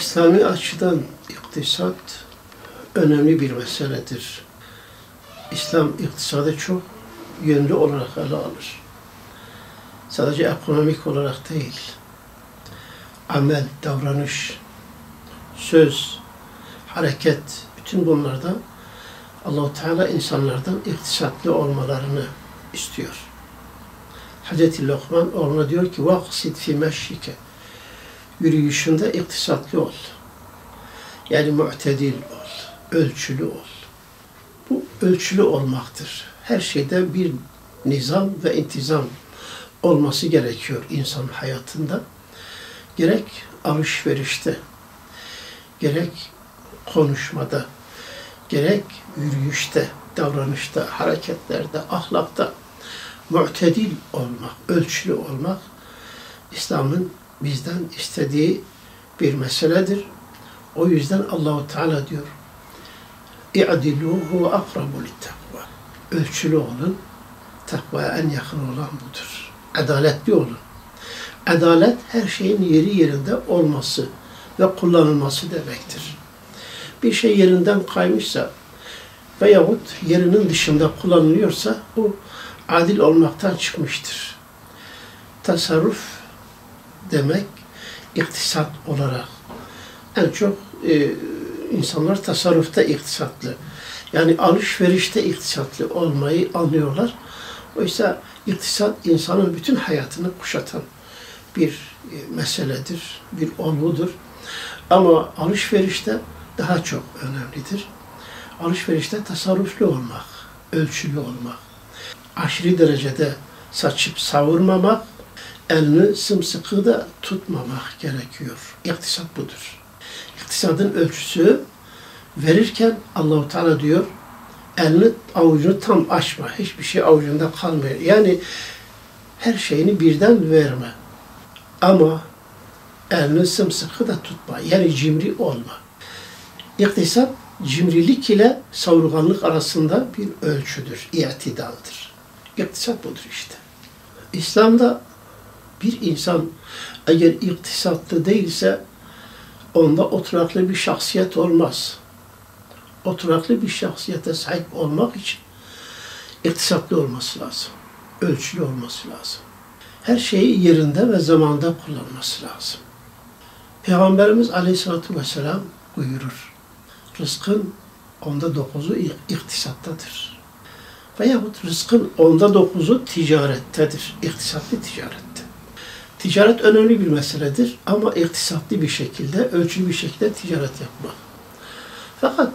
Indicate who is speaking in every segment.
Speaker 1: İslami açıdan iktisat önemli bir meseledir. İslam iktisadı çok yönlü olarak ele alır. Sadece ekonomik olarak değil, amel, davranış, söz, hareket, bütün bunlarda Allah-u Teala insanlardan iktisatlı olmalarını istiyor. Hazreti Lokman oğluna diyor ki وَاقْسِدْ فِي مَشِّكَ Yürüyüşünde iktisatlı ol. Yani mu'tedil ol, ölçülü ol. Bu ölçülü olmaktır. Her şeyde bir nizam ve intizam olması gerekiyor insan hayatında. Gerek alışverişte, gerek konuşmada, gerek yürüyüşte, davranışta, hareketlerde, ahlakta mu'tedil olmak, ölçülü olmak İslam'ın bizden istediği bir meseledir. O yüzden Allah-u Teala diyor İ'dilû huve akrabu littakva. Ölçülü olun, takvaya en yakın olan budur. Adaletli olun. Adalet her şeyin yeri yerinde olması ve kullanılması demektir. Bir şey yerinden kaymışsa veyahut yerinin dışında kullanılıyorsa bu adil olmaktan çıkmıştır. Tasarruf demek iktisat olarak en çok insanlar tasarrufta iktisatlı. Yani alışverişte iktisatlı olmayı anlıyorlar. Oysa iktisat insanın bütün hayatını kuşatan bir meseledir, bir olgudur. Ama alışverişte daha çok önemlidir. Alışverişte tasarruflu olmak, ölçülü olmak, aşırı derecede saçıp savurmamak, elini sımsıkı da tutmamak gerekiyor. İktisat budur. İktisadın ölçüsü verirken Allah-u Teala diyor, elini, avucunu tam açma, hiçbir şey avucunda kalmıyor. Yani her şeyini birden verme. Ama elini sımsıkı da tutma. Yani cimri olma. İktisat, cimrilik ile savurganlık arasında bir ölçüdür, i'tidaldır. İktisat budur işte. İslam'da bir insan eğer iktisatlı değilse onda oturaklı bir şahsiyet olmaz. Oturaklı bir şahsiyete sahip olmak için iktisatlı olması lazım. Ölçülü olması lazım. Her şeyi yerinde ve zamanda kullanması lazım. Peygamberimiz Aleyhisselatü Vesselam buyurur. Rızkın 9'u iktisattadır. Veyahut rızkın 9'u ticarettedir. İktisatlı ticarette. Ticaret önemli bir meseledir ama iktisatlı bir şekilde, ölçülü bir şekilde ticaret yapmak. Fakat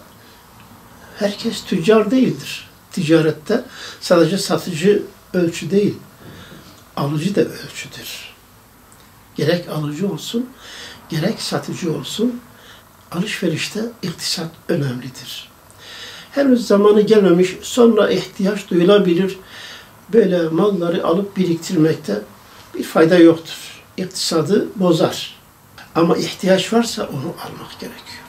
Speaker 1: herkes tüccar değildir. Ticarette sadece satıcı ölçü değil, alıcı da ölçüdür. Gerek alıcı olsun, gerek satıcı olsun, alışverişte iktisat önemlidir. Henüz zamanı gelmemiş, sonra ihtiyaç duyulabilir. Böyle malları alıp biriktirmekte bir fayda yoktur. İktisadı bozar. Ama ihtiyaç varsa onu almak gerekiyor.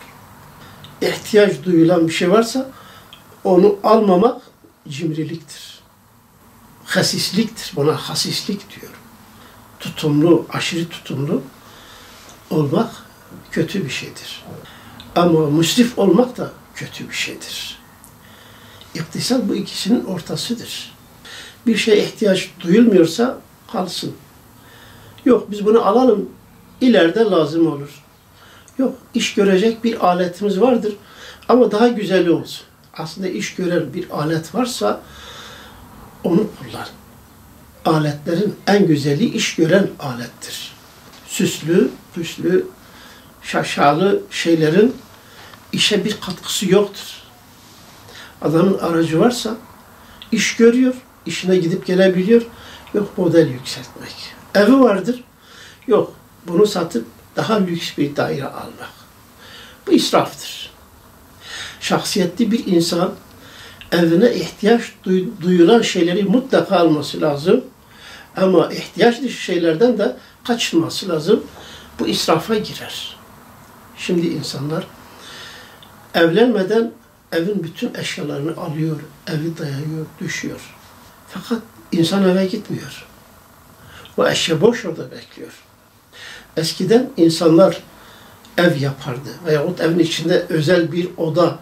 Speaker 1: İhtiyaç duyulan bir şey varsa onu almamak cimriliktir. Hasisliktir. Buna hasislik diyorum. Tutumlu, aşırı tutumlu olmak kötü bir şeydir. Ama müsrif olmak da kötü bir şeydir. İktisat bu ikisinin ortasıdır. Bir şeye ihtiyaç duyulmuyorsa kalsın. Yok biz bunu alalım, ileride lazım olur. Yok iş görecek bir aletimiz vardır ama daha güzeli olsun. Aslında iş gören bir alet varsa onu kullan. Aletlerin en güzeli iş gören alettir. Süslü, püslü, şaşalı şeylerin işe bir katkısı yoktur. Adamın aracı varsa iş görüyor, işine gidip gelebiliyor. Yok model yükseltmek. Evi vardır. Yok bunu satıp daha lüks bir daire almak. Bu israftır. Şahsiyetli bir insan evine ihtiyaç duyulan şeyleri mutlaka alması lazım. Ama ihtiyaç dışı şeylerden de kaçınması lazım. Bu israfa girer. Şimdi insanlar evlenmeden evin bütün eşyalarını alıyor, evi dayıyor, düşüyor. Fakat insan eve gitmiyor. O eşya boş orada bekliyor. Eskiden insanlar ev yapardı. Veyahut evin içinde özel bir oda,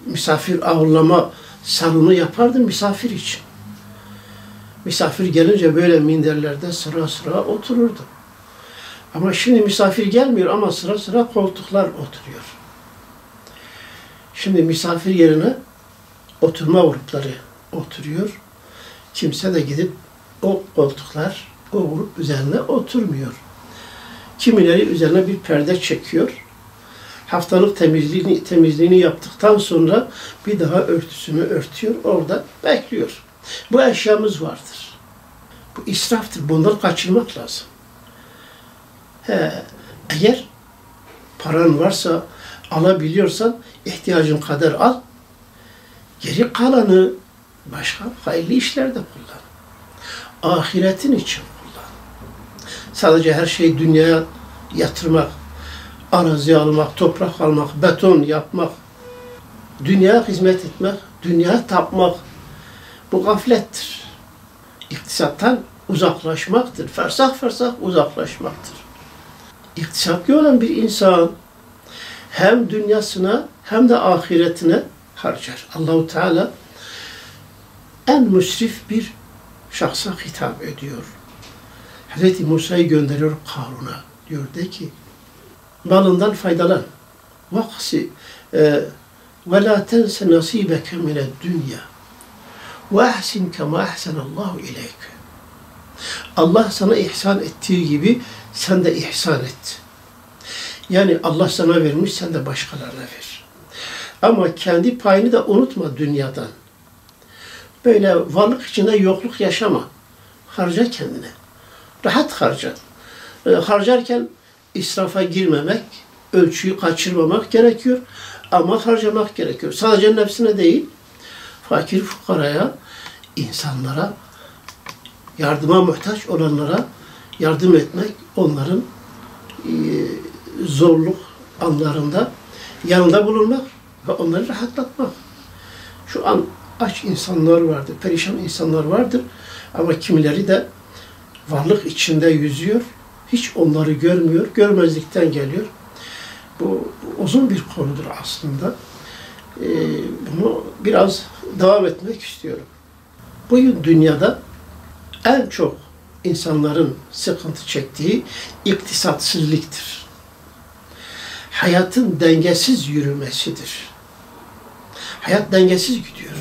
Speaker 1: misafir ağırlama salonu yapardı misafir için. Misafir gelince böyle minderlerde sıra sıra otururdu. Ama şimdi misafir gelmiyor ama sıra sıra koltuklar oturuyor. Şimdi misafir yerine oturma grupları oturuyor. Kimse de gidip o koltuklar, o grup üzerine oturmuyor. Kimileri üzerine bir perde çekiyor. Haftalık temizliğini yaptıktan sonra bir daha örtüsünü örtüyor, orada bekliyor. Bu eşyamız vardır. Bu israftır. Bunları kaçırmak lazım. Eğer paran varsa, alabiliyorsan ihtiyacın kadar al. Geri kalanı başka hayırlı işlerde kullan. Ahiretin için kullan. Sadece her şeyi dünyaya yatırmak, arazi almak, toprak almak, beton yapmak, dünyaya hizmet etmek, dünyaya tapmak, bu gaflettir. İktisattan uzaklaşmaktır. Fersah fersah uzaklaşmaktır. İktisatlı olan bir insan hem dünyasına hem de ahiretine harcar. Allahu Teala en müsrif bir şahsa hitap ediyor. Hz. Musa'yı gönderiyor Karun'a. Diyor de ki malından faydalan. Vaksi ve la tense nasibeke mined dünya ve ahsin kema ahsenallahu ileyk. Allah sana ihsan ettiği gibi sen de ihsan et. Yani Allah sana vermiş, sen de başkalarına ver. Ama kendi payını da unutma dünyadan. Böyle varlık içinde yokluk yaşama. Harca kendine. Rahat harca. Harcarken israfa girmemek, ölçüyü kaçırmamak gerekiyor. Ama harcamak gerekiyor. Sadece nefsine değil, fakir fukaraya, insanlara, yardıma muhtaç olanlara yardım etmek, onların zorluk anlarında yanında bulunmak ve onları rahatlatmak. Şu an aç insanlar vardır, perişan insanlar vardır ama kimileri de varlık içinde yüzüyor, hiç onları görmüyor, görmezlikten geliyor. Bu uzun bir konudur aslında. Bunu biraz devam etmek istiyorum. Bugün dünyada en çok insanların sıkıntı çektiği iktisatsızlıktır. Hayatın dengesiz yürümesidir. Hayat dengesiz gidiyor.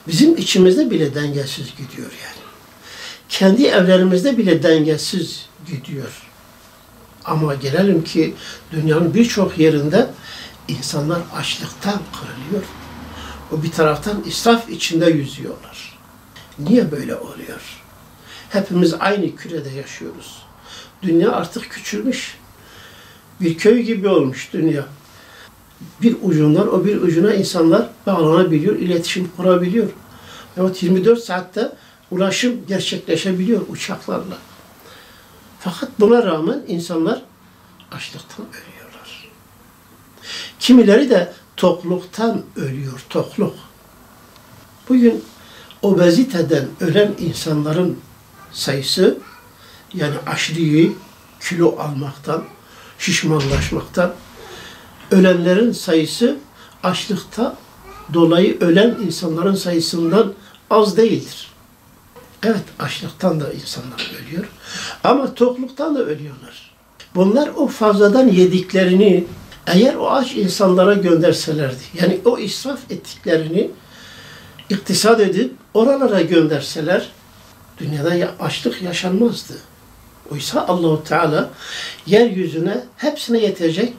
Speaker 1: Bizim içimizde bile dengesiz gidiyor yani. Kendi evlerimizde bile dengesiz gidiyor. Ama gelelim ki dünyanın birçok yerinde insanlar açlıktan kırılıyor. O bir taraftan israf içinde yüzüyorlar. Niye böyle oluyor? Hepimiz aynı kürede yaşıyoruz. Dünya artık küçülmüş. Bir köy gibi olmuş dünya. Bir ucundan o bir ucuna insanlar bağlanabiliyor, iletişim kurabiliyor. Evet, 24 saatte ulaşım gerçekleşebiliyor uçaklarla. Fakat buna rağmen insanlar açlıktan ölüyorlar. Kimileri de tokluktan ölüyor, tokluk. Bugün obeziteden ölen insanların sayısı, yani aşırı kilo almaktan, şişmanlaşmaktan ölenlerin sayısı açlıkta dolayı ölen insanların sayısından az değildir. Evet, açlıktan da insanlar ölüyor ama tokluktan da ölüyorlar. Bunlar o fazladan yediklerini eğer o aç insanlara gönderselerdi, yani o israf ettiklerini iktisat edip oralara gönderseler, dünyada açlık yaşanmazdı. Oysa Allahu Teala yeryüzüne hepsine yetecek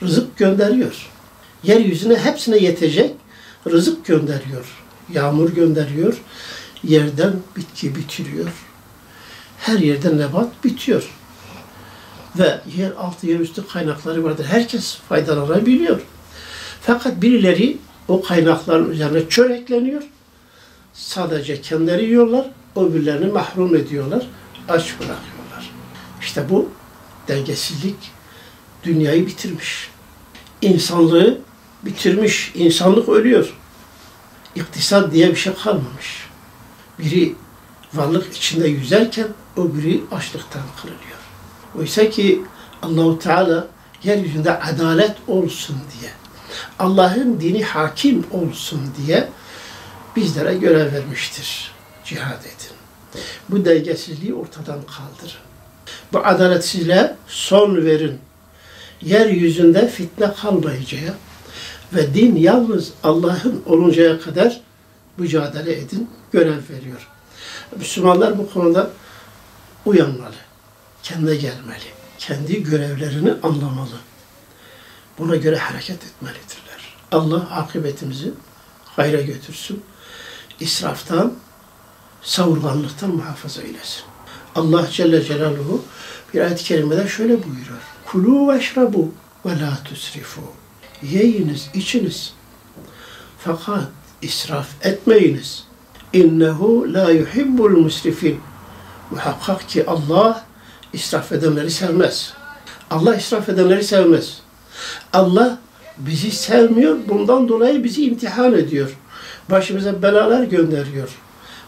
Speaker 1: rızık gönderiyor. Yeryüzüne hepsine yetecek rızık gönderiyor. Yağmur gönderiyor. Yerden bitki bitiriyor. Her yerden nebat bitiyor. Ve yer altı, yer üstü kaynakları vardır. Herkes faydalanabiliyor. Fakat birileri o kaynakların üzerine çörekleniyor. Sadece kendileri yiyorlar. Öbürlerini mahrum ediyorlar. Aç bırakıyorlar. İşte bu dengesizlik dünyayı bitirmiş. İnsanlığı bitirmiş. İnsanlık ölüyor. İktisat diye bir şey kalmamış. Biri varlık içinde yüzerken öbürü açlıktan kırılıyor. Oysa ki Allahu Teala yeryüzünde adalet olsun diye, Allah'ın dini hakim olsun diye bizlere görev vermiştir. Cihad edin. Bu dengesizliği ortadan kaldırın. Bu adaletsizliğe son verin. Yeryüzünde fitne kalmayıncaya ve din yalnız Allah'ın oluncaya kadar mücadele edin, görev veriyor. Müslümanlar bu konuda uyanmalı, kendine gelmeli, kendi görevlerini anlamalı. Buna göre hareket etmelidirler. Allah akıbetimizi hayra götürsün. İsraftan, savurganlıktan muhafaza eylesin. Allah Celle Celaluhu bir ayet-i kerimede şöyle buyuruyor. Kulu veşrabu ve la tusrifu. Yiyiniz, içiniz. Fakat israf etmeyiniz. İnnehu la yuhibbul musrifin. Muhakkak ki Allah israf edenleri sevmez. Allah israf edenleri sevmez. Allah bizi sevmiyor, bundan dolayı bizi imtihan ediyor. Başımıza belalar gönderiyor.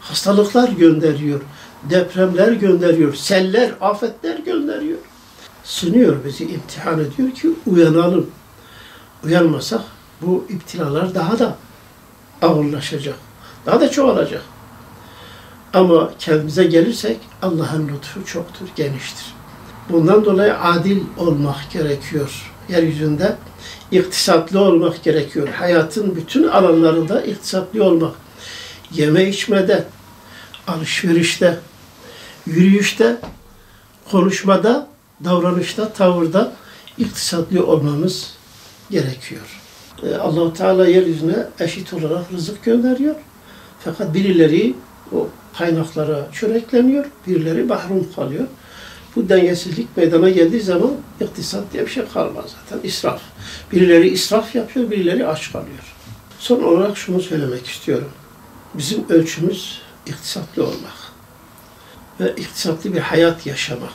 Speaker 1: Hastalıklar gönderiyor. Depremler gönderiyor. Seller, afetler gönderiyor. Sınıyor bizi, imtihan ediyor ki uyanalım. Uyanmasak bu iptilalar daha da ağırlaşacak. Daha da çoğalacak. Ama kendimize gelirsek Allah'ın lütfu çoktur, geniştir. Bundan dolayı adil olmak gerekiyor. Yeryüzünde iktisatlı olmak gerekiyor. Hayatın bütün alanlarında iktisatlı olmak. Yeme içmede, alışverişte, yürüyüşte, konuşmada, davranışta, tavırda iktisatlı olmamız gerekiyor. Allah-u Teala yeryüzüne eşit olarak rızık gönderiyor. Fakat birileri o kaynaklara çörekleniyor, birileri mahrum kalıyor. Bu dengesizlik meydana geldiği zaman iktisat diye bir şey kalmaz zaten. İsraf. Birileri israf yapıyor, birileri aç kalıyor. Son olarak şunu söylemek istiyorum. Bizim ölçümüz iktisatlı olmak ve iktisatlı bir hayat yaşamak.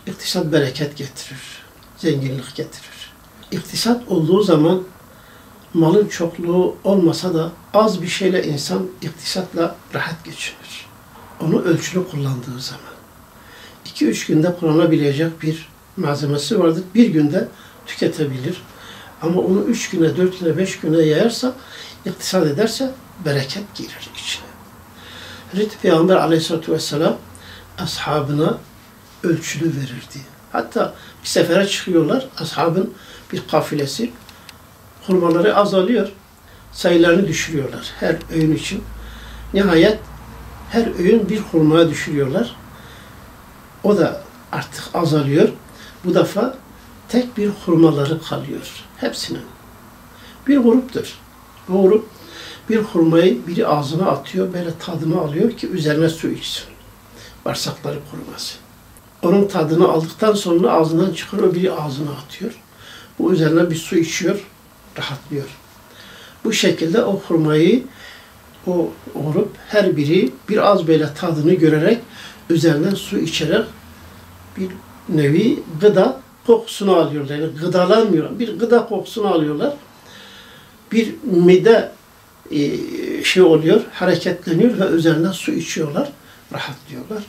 Speaker 1: İktisat bereket getirir, zenginlik getirir. İktisat olduğu zaman malın çokluğu olmasa da az bir şeyle insan iktisatla rahat geçinir. Onu ölçülü kullandığı zaman. 2-3 günde kullanabilecek bir malzemesi vardır. Bir günde tüketebilir. Ama onu 3 güne, 4 güne, 5 güne yayarsa, iktisat ederse bereket girer içine. Hazreti Peygamber Aleyhisselatü Vesselam ashabına ölçülü verirdi. Hatta bir sefere çıkıyorlar, ashabın bir kafilesi. Hurmaları azalıyor, sayılarını düşürüyorlar her öğün için. Nihayet her öğün bir hurmaya düşürüyorlar. O da artık azalıyor. Bu defa tek bir hurmaları kalıyor. Hepsinin. Bir gruptur. Bu grup bir hurmayı biri ağzına atıyor, böyle tadını alıyor ki üzerine su içsin. Bağırsakları kuruması. Onun tadını aldıktan sonra ağzından çıkarıyor, biri ağzına atıyor. Bu üzerine bir su içiyor, rahatlıyor. Bu şekilde o hurmayı o grup her biri biraz böyle tadını görerek üzerinden su içerek bir nevi gıda kokusunu alıyorlar. Yani gıdalanmıyor. Bir gıda kokusunu alıyorlar. Bir mide oluyor, hareketleniyor ve üzerinden su içiyorlar, rahatlıyorlar.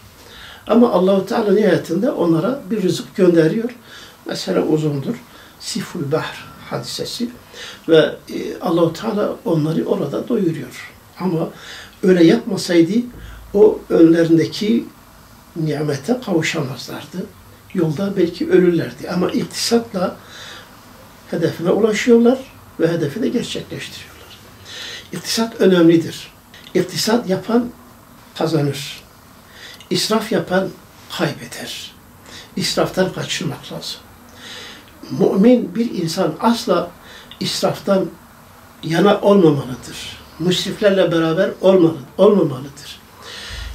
Speaker 1: Ama Allah-u Teala nihayetinde onlara bir rızık gönderiyor. Mesela uzundur. Siful Bahr hadisesi ve Allah-u Teala onları orada doyuruyor. Ama öyle yapmasaydı o önlerindeki nimete kavuşamazlardı. Yolda belki ölürlerdi. Ama iktisatla hedefine ulaşıyorlar ve hedefi de gerçekleştiriyorlar. İktisat önemlidir. İktisat yapan kazanır. İsraf yapan kaybeder. İsraftan kaçınmak lazım. Mümin bir insan asla israftan yana olmamalıdır. Müsriflerle beraber olmamalıdır.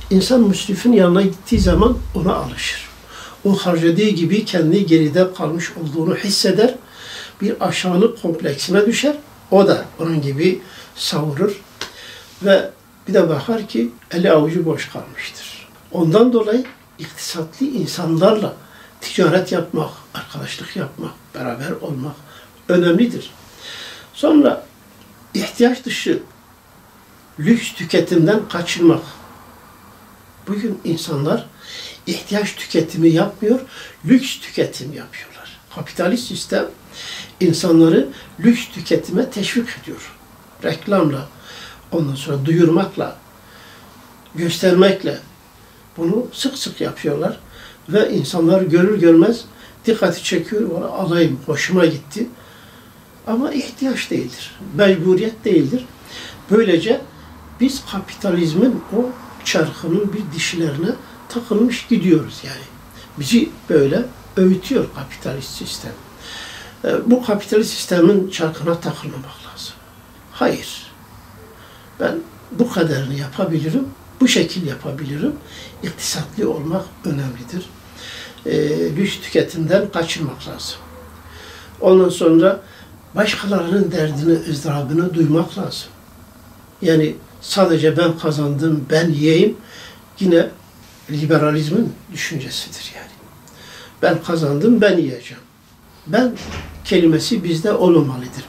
Speaker 1: İnsan müsrifin yanına gittiği zaman ona alışır. O harcadığı gibi kendi geride kalmış olduğunu hisseder. Bir aşağılık kompleksine düşer. O da onun gibi savurur. Ve bir de bakar ki eli avucu boş kalmıştır. Ondan dolayı iktisatlı insanlarla ticaret yapmak, arkadaşlık yapmak, beraber olmak önemlidir. Sonra ihtiyaç dışı lüks tüketimden kaçınmak. Bugün insanlar ihtiyaç tüketimi yapmıyor, lüks tüketim yapıyorlar. Kapitalist sistem insanları lüks tüketime teşvik ediyor. Reklamla, ondan sonra duyurmakla, göstermekle bunu sık sık yapıyorlar. Ve insanlar görür görmez dikkati çekiyor, alayım, hoşuma gitti. Ama ihtiyaç değildir, mecburiyet değildir. Böylece biz kapitalizmin o çarkının bir dişlerine takılmış gidiyoruz yani. Bizi böyle öğütüyor kapitalist sistem. Bu kapitalist sistemin çarkına takılmamak lazım. Hayır. Ben bu kadarını yapabilirim, bu şekil yapabilirim. İktisatlı olmak önemlidir. Lüks tüketimden kaçınmak lazım. Ondan sonra başkalarının derdini, ızdırabını duymak lazım. Yani sadece ben kazandım, ben yiyeyim, yine liberalizmin düşüncesidir yani. Ben kazandım, ben yiyeceğim. Ben kelimesi bizde olmamalıdır.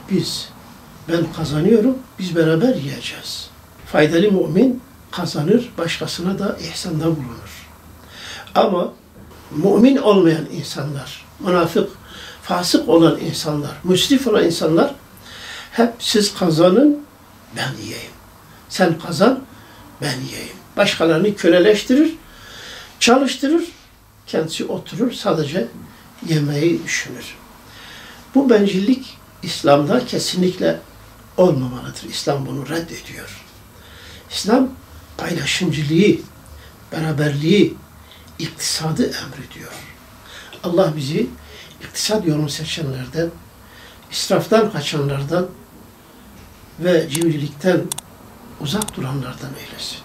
Speaker 1: Ben kazanıyorum, biz beraber yiyeceğiz. Faydalı mümin kazanır, başkasına da ihsanda bulunur. Ama mümin olmayan insanlar, münafık, fasık olan insanlar, müsrif olan insanlar hep siz kazanın, ben yiyeyim. Sen kazan, ben yiyeyim. Başkalarını köleleştirir, çalıştırır, kendisi oturur, sadece yemeği düşünür. Bu bencillik İslam'da kesinlikle olmamalıdır. İslam bunu reddediyor. İslam paylaşımcılığı, beraberliği, iktisadı emrediyor. Allah bizi iktisat yolunu seçenlerden, israftan kaçanlardan ve cimrilikten uzak duranlardan eylesin.